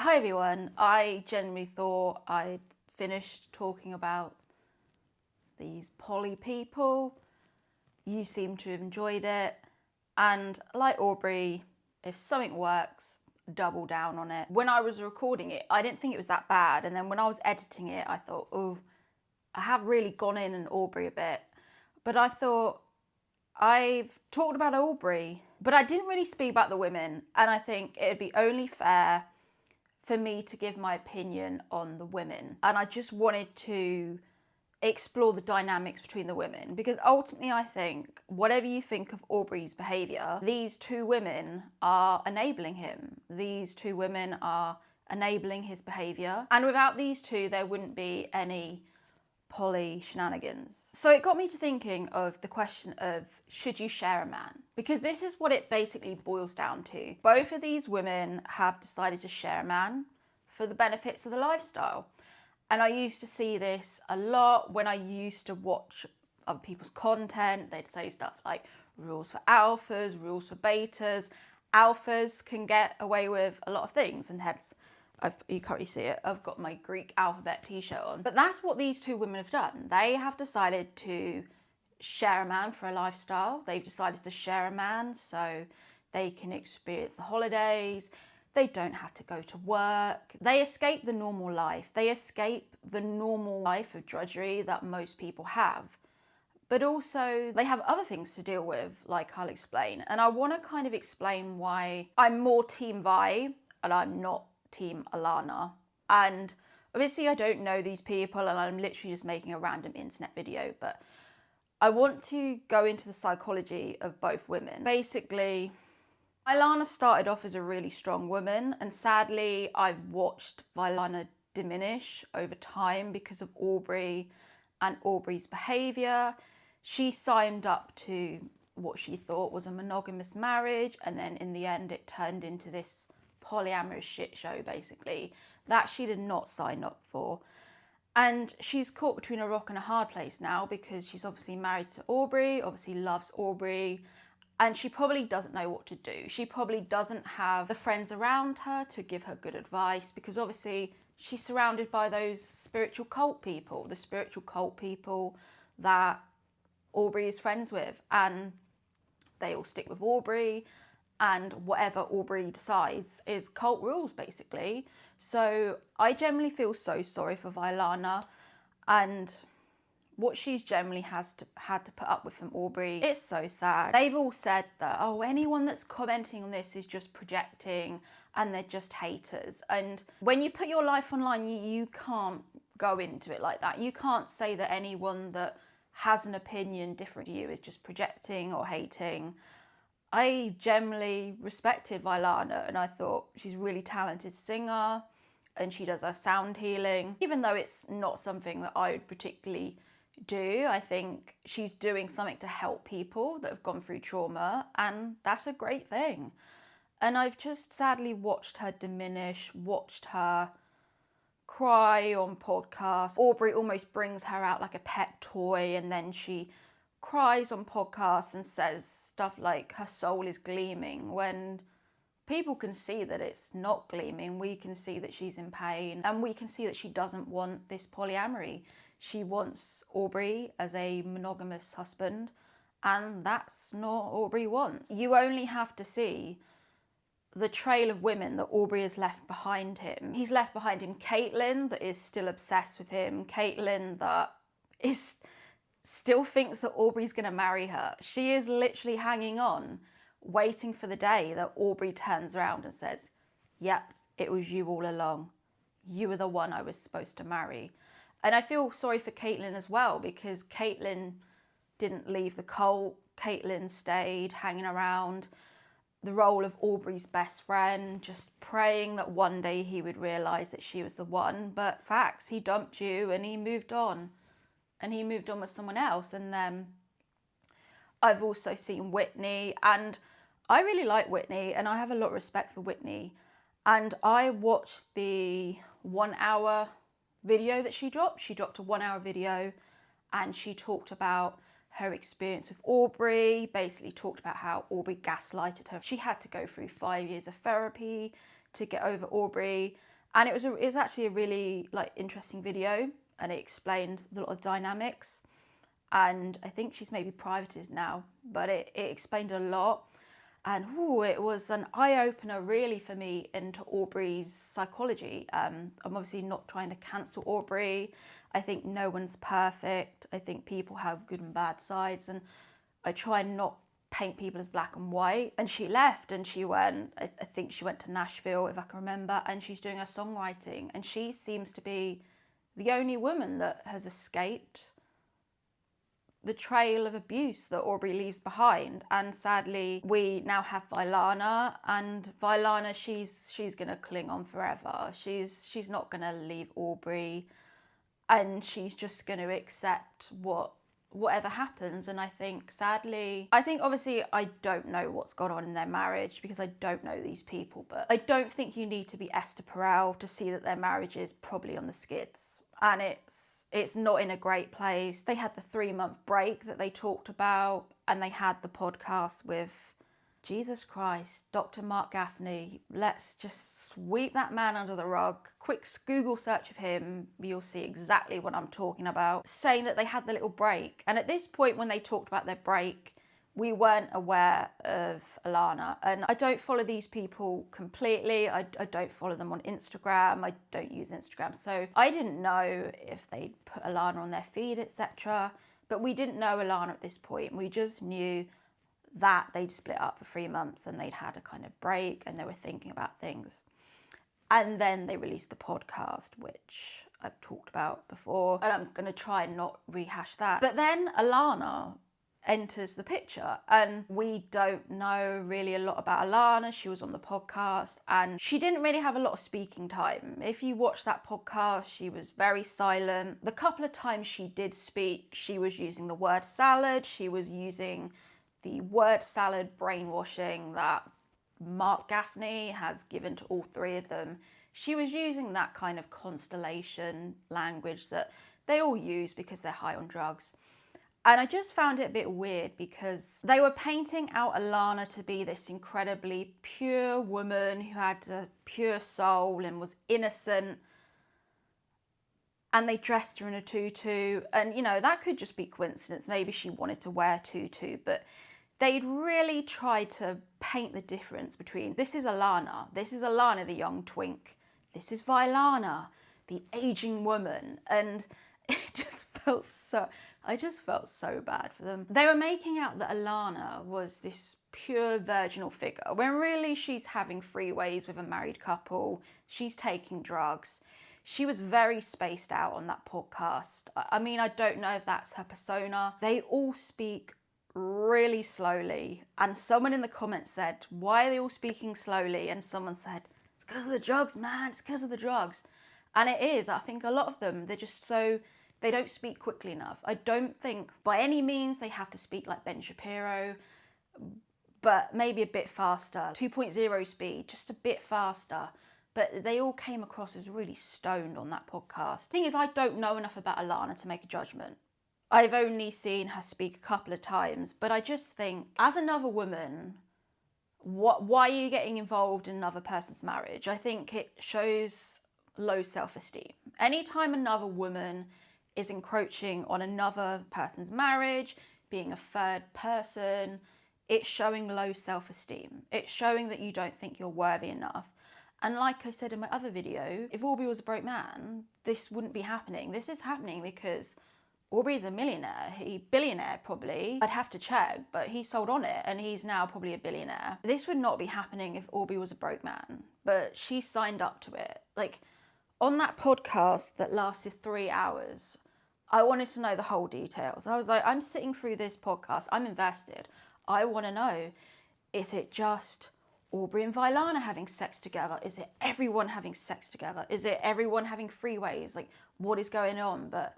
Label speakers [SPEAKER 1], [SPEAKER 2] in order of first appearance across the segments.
[SPEAKER 1] Hi everyone, I genuinely thought I'd finished talking about these poly people. You seem to have enjoyed it, and like Aubrey, if something works, double down on it. When I was recording it, I didn't think it was that bad, and then when I was editing it, I thought, oh, I have really gone in on Aubrey a bit. But I thought, I've talked about Aubrey, but I didn't really speak about the women, and I think it'd be only fair for me to give my opinion on the women. And I just wanted to explore the dynamics between the women, because ultimately I think whatever you think of Aubrey's behaviour, these two women are enabling him. These two women are enabling his behaviour. And without these two, there wouldn't be any poly shenanigans. So it got me to thinking of the question of, should you share a man? Because this is what it basically boils down to. Both of these women have decided to share a man for the benefits of the lifestyle. And I used to see this a lot when I used to watch other people's content. They'd say stuff like rules for alphas, rules for betas. Alphas can get away with a lot of things, and hence you can't really see it, I've got my Greek alphabet t-shirt on. But that's what these two women have done. They have decided to share a man for a lifestyle. They've decided to share a man so they can experience the holidays. They don't have to go to work. They escape the normal life. They escape the normal life of drudgery that most people have. But also they have other things to deal with, like I'll explain. And I want to kind of explain why I'm more Team Vi and I'm not Team Alana. And obviously I don't know these people and I'm literally just making a random internet video, but I want to go into the psychology of both women. Basically, Alana started off as a really strong woman, and sadly I've watched Alana diminish over time because of Aubrey and Aubrey's behaviour. She signed up to what she thought was a monogamous marriage, and then in the end it turned into this polyamorous shit show basically that she did not sign up for. And she's caught between a rock and a hard place now, because she's obviously married to Aubrey, obviously loves Aubrey, and she probably doesn't know what to do. She probably doesn't have the friends around her to give her good advice, because obviously she's surrounded by those spiritual cult people, the spiritual cult people that Aubrey is friends with, and they all stick with Aubrey, and whatever Aubrey decides is cult rules basically. So I generally feel so sorry for Violana and what she's generally had to put up with from Aubrey. It's so sad. They've all said that, oh, anyone that's commenting on this is just projecting and they're just haters. And when you put your life online, you can't go into it like that. You can't say that anyone that has an opinion different to you is just projecting or hating. I generally respected Violana and I thought she's a really talented singer and she does her sound healing. Even though it's not something that I would particularly do, I think she's doing something to help people that have gone through trauma, and that's a great thing. And I've just sadly watched her diminish, watched her cry on podcasts. Aubrey almost brings her out like a pet toy, and then she cries on podcasts and says stuff like her soul is gleaming, when people can see that it's not gleaming. We can see that she's in pain, and we can see that she doesn't want this polyamory. She wants Aubrey as a monogamous husband, and that's not what Aubrey wants. You only have to see the trail of women that Aubrey has left behind him. He's left behind him Caitlin, that is still obsessed with him. Caitlin that is still thinks that Aubrey's going to marry her. She is literally hanging on, waiting for the day that Aubrey turns around and says, yep, it was you all along. You were the one I was supposed to marry. And I feel sorry for Caitlin as well, because Caitlin didn't leave the cult. Caitlin stayed hanging around the role of Aubrey's best friend, just praying that one day he would realise that she was the one. But facts, he dumped you and he moved on. And he moved on with someone else. And then I've also seen Whitney, and I really like Whitney and I have a lot of respect for Whitney. And I watched the 1 hour video that she dropped. She dropped a 1 hour video and she talked about her experience with Aubrey, basically talked about how Aubrey gaslighted her. She had to go through 5 years of therapy to get over Aubrey. And it was actually a really like interesting video, and it explained a lot of dynamics. And I think she's maybe privated now, but it explained a lot. And it was an eye-opener really for me into Aubrey's psychology. I'm obviously not trying to cancel Aubrey. I think no one's perfect. I think people have good and bad sides, and I try not paint people as black and white. And she left and she went, I think she went to Nashville, if I can remember, and she's doing her songwriting. And she seems to be the only woman that has escaped the trail of abuse that Aubrey leaves behind. And sadly, we now have Vailana, and Vailana, she's gonna cling on forever. She's not gonna leave Aubrey, and she's just gonna accept whatever happens. And I think sadly, obviously I don't know what's gone on in their marriage because I don't know these people, but I don't think you need to be Esther Perel to see that their marriage is probably on the skids, and it's not in a great place. They had the 3-month break that they talked about, and they had the podcast with, Jesus Christ, Dr. Mark Gaffney. Let's just sweep that man under the rug. Quick Google search of him, you'll see exactly what I'm talking about. Saying that they had the little break. And at this point, when they talked about their break, we weren't aware of Alana. And I don't follow these people completely. I don't follow them on Instagram. I don't use Instagram. So I didn't know if they'd put Alana on their feed, etc. But we didn't know Alana at this point. We just knew that they'd split up for 3 months and they'd had a kind of break and they were thinking about things. And then they released the podcast, which I've talked about before. And I'm going to try and not rehash that. But then Alana enters the picture, and we don't know really a lot about Alana. She was on the podcast and she didn't really have a lot of speaking time. If you watch that podcast, she was very silent. The couple of times she did speak, she was using the word salad. She was using the word salad brainwashing that Mark Gaffney has given to all 3 of them. She was using that kind of constellation language that they all use because they're high on drugs. And I just found it a bit weird because they were painting out Alana to be this incredibly pure woman who had a pure soul and was innocent. And they dressed her in a tutu. And, you know, that could just be coincidence. Maybe she wanted to wear a tutu. But they'd really tried to paint the difference between, this is Alana the young twink. This is Vailana, the aging woman. And it just felt I just felt so bad for them. They were making out that Alana was this pure virginal figure, when really she's having freeways with a married couple. She's taking drugs. She was very spaced out on that podcast. I mean, I don't know if that's her persona. They all speak really slowly. And someone in the comments said, why are they all speaking slowly? And someone said, it's because of the drugs, man. It's because of the drugs. And it is. I think a lot of them, they're just so... They don't speak quickly enough. I don't think by any means they have to speak like Ben Shapiro, but maybe a bit faster. 2.0 speed, just a bit faster. But they all came across as really stoned on that podcast. The thing is, I don't know enough about Alana to make a judgment. I've only seen her speak a couple of times, but I just think, as another woman, why are you getting involved in another person's marriage? I think it shows low self-esteem. Anytime another woman is encroaching on another person's marriage, being a third person, it's showing low self-esteem. It's showing that you don't think you're worthy enough. And like I said in my other video, if Aubrey was a broke man, this wouldn't be happening. This is happening because Aubrey's a millionaire, billionaire probably. I'd have to check, but he sold on it and he's now probably a billionaire. This would not be happening if Aubrey was a broke man, but she signed up to it. Like, on that podcast that lasted 3 hours, I wanted to know the whole details. I was like, I'm sitting through this podcast, I'm invested. I want to know, is it just Aubrey and Vailana having sex together? Is it everyone having sex together? Is it everyone having freeways? Like, what is going on? But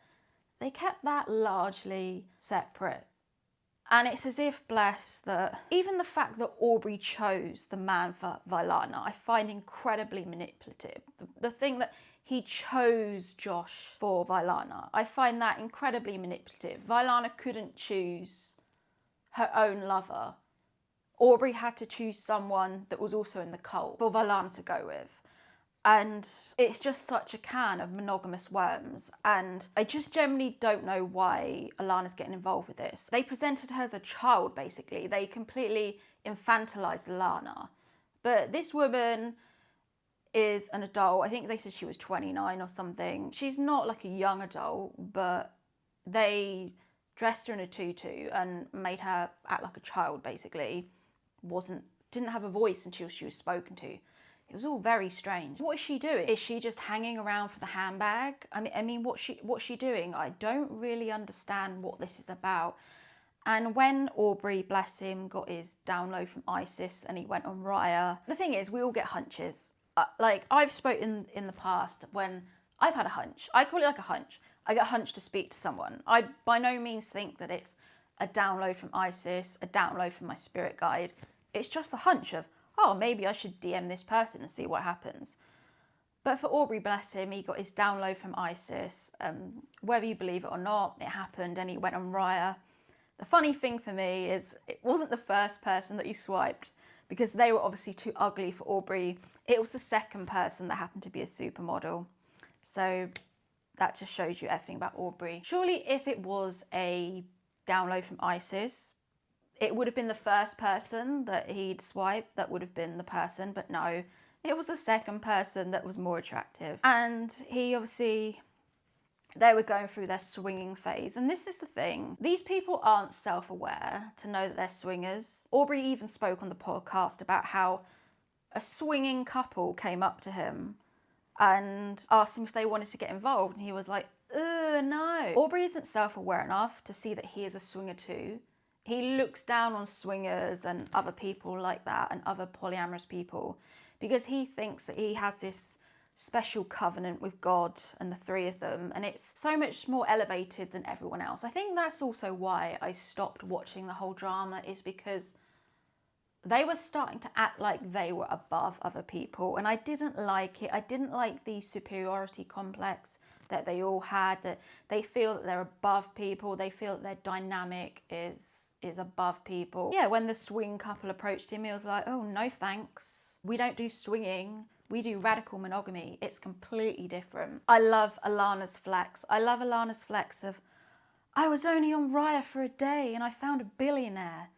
[SPEAKER 1] they kept that largely separate. And it's as if, bless, that even the fact that Aubrey chose the man for Vailana, I find incredibly manipulative. The thing that he chose Josh for Vailana, I find that incredibly manipulative. Vailana couldn't choose her own lover. Aubrey had to choose someone that was also in the cult for Vailana to go with. And it's just such a can of monogamous worms. And I just generally don't know why Alana's getting involved with this. They presented her as a child, basically. They completely infantilized Alana. But this woman is an adult. I think they said she was 29 or something. She's not like a young adult, but they dressed her in a tutu and made her act like a child, basically. Didn't have a voice until she was spoken to. It was all very strange. What is she doing? Is she just hanging around for the handbag? I mean, what's she doing? I don't really understand what this is about. And when Aubrey, bless him, got his download from ISIS and he went on Raya, the thing is, we all get hunches. Like, I've spoken in the past when I've had a hunch. I call it like a hunch. I get a hunch to speak to someone. I by no means think that it's a download from ISIS, a download from my spirit guide. It's just a hunch of, oh, maybe I should DM this person and see what happens. But for Aubrey, bless him, he got his download from ISIS. Whether you believe it or not, it happened and he went on Raya. The funny thing for me is it wasn't the first person that he swiped because they were obviously too ugly for Aubrey. It was the second person that happened to be a supermodel. So that just shows you everything about Aubrey. Surely if it was a download from ISIS, it would have been the first person that he'd swiped that would have been the person, but no, it was the second person that was more attractive. And he obviously, they were going through their swinging phase. And this is the thing, these people aren't self-aware to know that they're swingers. Aubrey even spoke on the podcast about how a swinging couple came up to him and asked him if they wanted to get involved. And he was like, no. Aubrey isn't self-aware enough to see that he is a swinger too. He looks down on swingers and other people like that and other polyamorous people because he thinks that he has this special covenant with God and the three of them, and it's so much more elevated than everyone else. I think that's also why I stopped watching the whole drama, is because they were starting to act like they were above other people, and I didn't like it. I didn't like the superiority complex that they all had, that they feel that they're above people, they feel that their dynamic is above people. Yeah, when the swing couple approached him, he was like, oh, no thanks. We don't do swinging. We do radical monogamy. It's completely different. I love Alana's flex. I love Alana's flex of, I was only on Raya for a day and I found a billionaire.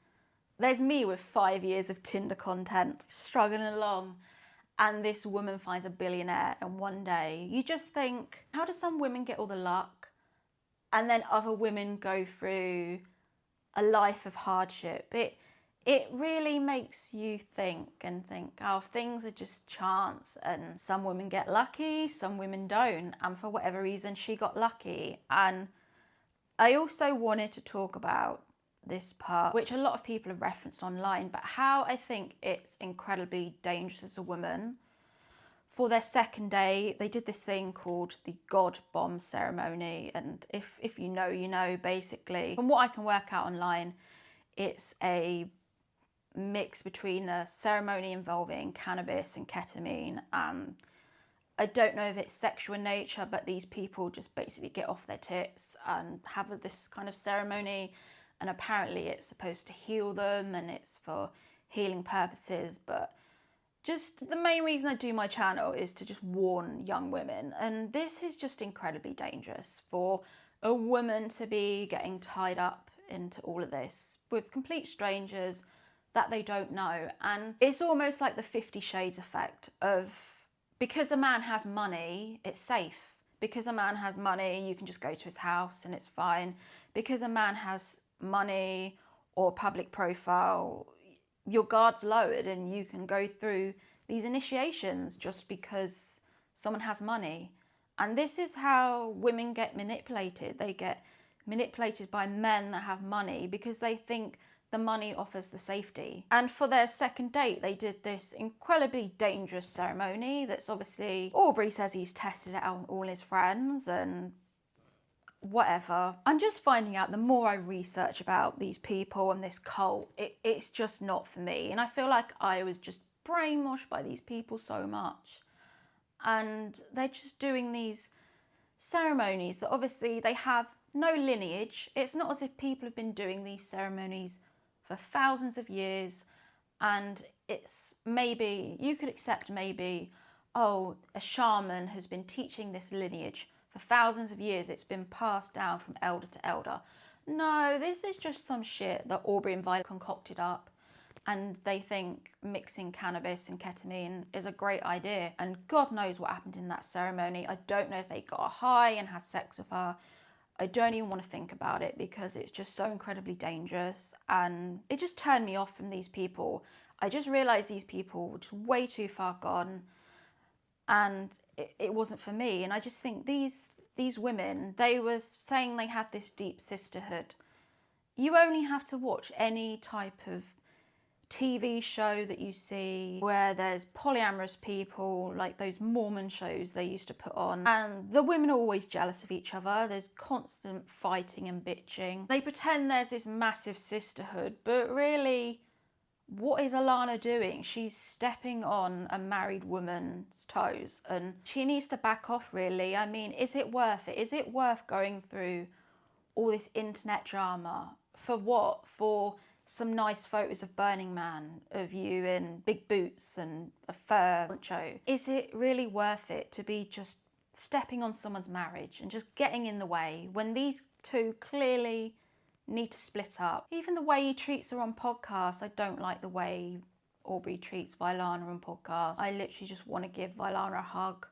[SPEAKER 1] There's me with 5 years of Tinder content, struggling along, and this woman finds a billionaire in one day. You just think, how do some women get all the luck and then other women go through a life of hardship? It really makes you think, oh, things are just chance, and some women get lucky, some women don't, and for whatever reason she got lucky. And I also wanted to talk about this part, which a lot of people have referenced online, but how I think it's incredibly dangerous as a woman. For their second day, they did this thing called the God Bomb ceremony. And if you know, you know, basically. From what I can work out online, it's a mix between a ceremony involving cannabis and ketamine. I don't know if it's sexual in nature, but these people just basically get off their tits and have this kind of ceremony. And apparently it's supposed to heal them and it's for healing purposes, but just the main reason I do my channel is to just warn young women, and this is just incredibly dangerous for a woman to be getting tied up into all of this with complete strangers that they don't know. And it's almost like the 50 Shades effect of, because a man has money, it's safe. Because a man has money, you can just go to his house and it's fine. Because a man has money or public profile, your guard's lowered and you can go through these initiations just because someone has money. And this is how women get manipulated. They get manipulated by men that have money because they think the money offers the safety. And for their second date, they did this incredibly dangerous ceremony that's obviously, Aubrey says he's tested it out on all his friends and whatever. I'm just finding out, the more I research about these people and this cult, it's just not for me. And I feel like I was just brainwashed by these people so much. And they're just doing these ceremonies that obviously they have no lineage. It's not as if people have been doing these ceremonies for thousands of years. And it's maybe, you could accept maybe oh, a shaman has been teaching this lineage for thousands of years. It's been passed down from elder to elder. No, this is just some shit that Aubrey and Violet concocted up. And they think mixing cannabis and ketamine is a great idea. And God knows what happened in that ceremony. I don't know if they got a high and had sex with her. I don't even want to think about it because it's just so incredibly dangerous. And it just turned me off from these people. I just realised these people were just way too far gone. And it wasn't for me. And I just think these women, they were saying they had this deep sisterhood. You only have to watch any type of TV show that you see where there's polyamorous people, like those Mormon shows they used to put on, and the women are always jealous of each other. There's constant fighting and bitching. They pretend there's this massive sisterhood, but really, what is Alana doing? She's stepping on a married woman's toes, and she needs to back off, really. I mean, is it worth it? Is it worth going through all this internet drama? For what? For some nice photos of Burning Man, of you in big boots and a fur poncho. Is it really worth it to be just stepping on someone's marriage and just getting in the way when these two clearly need to split up? Even the way he treats her on podcasts, I don't like the way Aubrey treats Violana on podcasts. I literally just want to give Violana a hug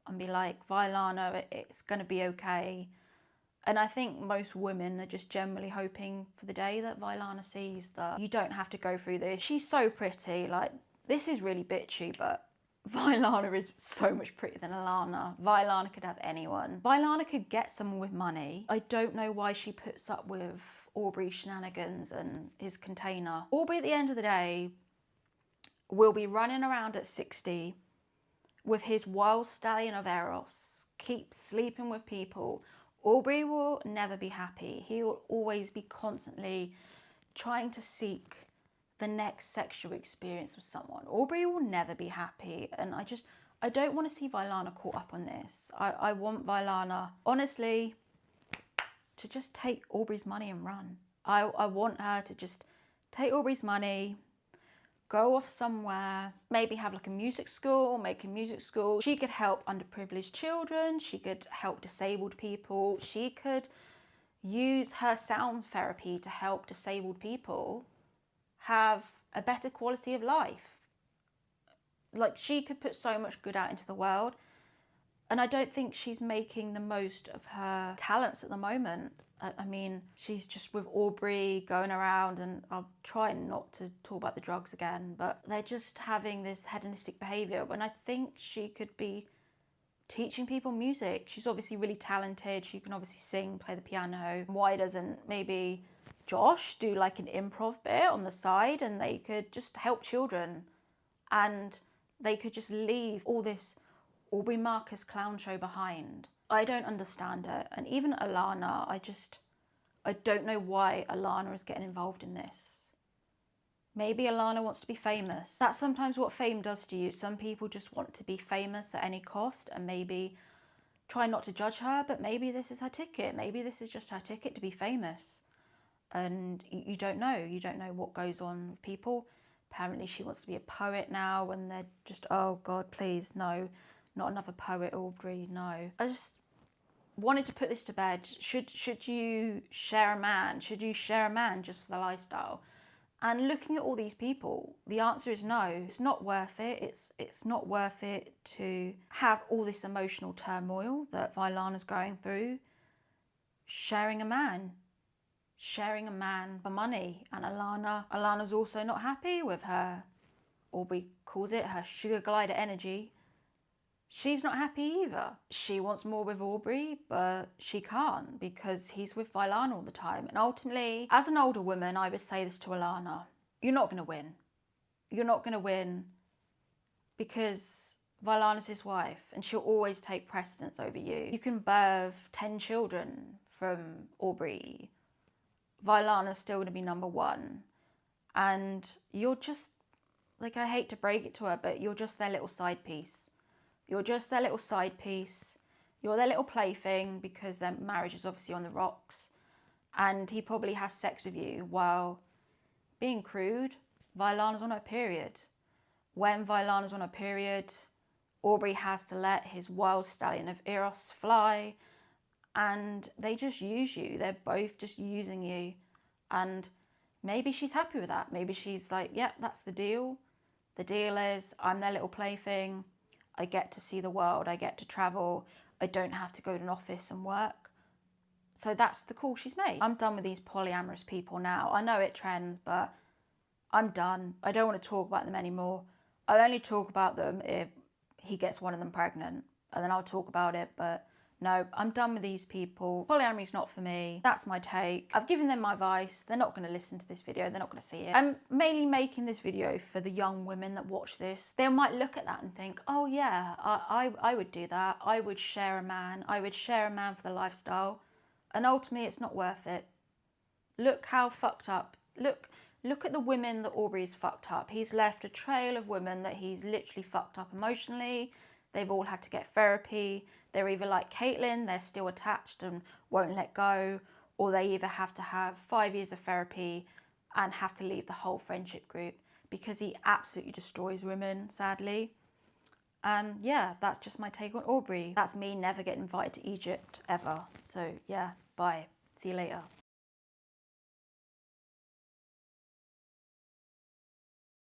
[SPEAKER 1] and be like, Violana, it's going to be okay. And I think most women are just generally hoping for the day that Violana sees that you don't have to go through this. She's so pretty. Like, this is really bitchy, but Violana is so much prettier than Alana. Violana could have anyone. Violana could get someone with money. I don't know why she puts up with Aubrey's shenanigans and his container. Aubrey, at the end of the day, will be running around at 60 with his wild stallion of Eros, keep sleeping with people. Aubrey will never be happy. He will always be constantly trying to seek the next sexual experience with someone. Aubrey will never be happy. And I don't want to see Violana caught up on this. I want Violana, honestly, to just take Aubrey's money and run. I want her to just take Aubrey's money, go off somewhere, maybe have like a music school, make a music school. She could help underprivileged children. She could help disabled people. She could use her sound therapy to help disabled people have a better quality of life. Like, she could put so much good out into the world. And I don't think she's making the most of her talents at the moment. I mean, she's just with Aubrey going around, and I'll try not to talk about the drugs again, but they're just having this hedonistic behaviour when I think she could be teaching people music. She's obviously really talented. She can obviously sing, play the piano. Why doesn't maybe Josh do like an improv bit on the side, and they could just help children, and they could just leave all this Aubrey Marcus clown show behind. I don't understand it. And even Alana, I don't know why Alana is getting involved in this. Maybe Alana wants to be famous. That's sometimes what fame does to you. Some people just want to be famous at any cost, and maybe try not to judge her, but maybe this is her ticket. Maybe this is just her ticket to be famous. And you don't know. You don't know what goes on with people. Apparently she wants to be a poet now, and they're just, oh God, please, no. Not another poet, Aubrey, no. I just wanted to put this to bed. Should you share a man? Should you share a man just for the lifestyle? And looking at all these people, the answer is no. It's not worth it. It's not worth it to have all this emotional turmoil that Violana's going through. Sharing a man for money. And Alana's also not happy with her, Aubrey calls it, her sugar glider energy. She's not happy either. She wants more with Aubrey, but she can't because he's with Violana all the time. And ultimately, as an older woman, I would say this to Alana. You're not going to win. You're not going to win because Violana's his wife and she'll always take precedence over you. You can birth 10 children from Aubrey. Violana's still going to be number one. And you're just, like, I hate to break it to her, but you're just their little side piece. You're just their little side piece. You're their little plaything because their marriage is obviously on the rocks. And he probably has sex with you while being crude. Violana's on her period. When Violana's on her period, Aubrey has to let his wild stallion of Eros fly, and they just use you. They're both just using you. And maybe she's happy with that. Maybe she's like, yep, that's the deal. The deal is I'm their little plaything. I get to see the world. I get to travel. I don't have to go to an office and work. So that's the call she's made. I'm done with these polyamorous people now. I know it trends, but I'm done. I don't want to talk about them anymore. I'll only talk about them if he gets one of them pregnant, and then I'll talk about it. But no, I'm done with these people. Polyamory's not for me. That's my take. I've given them my advice. They're not going to listen to this video. They're not going to see it. I'm mainly making this video for the young women that watch this. They might look at that and think, oh yeah, I would do that. I would share a man. I would share a man for the lifestyle. And ultimately, it's not worth it. Look how fucked up. Look at the women that Aubrey's fucked up. He's left a trail of women that he's literally fucked up emotionally. They've all had to get therapy. They're either like Caitlin, they're still attached and won't let go, or they either have to have 5 years of therapy and have to leave the whole friendship group because he absolutely destroys women, sadly. And yeah, that's just my take on Aubrey. That's me never getting invited to Egypt ever. So yeah, bye. See you later.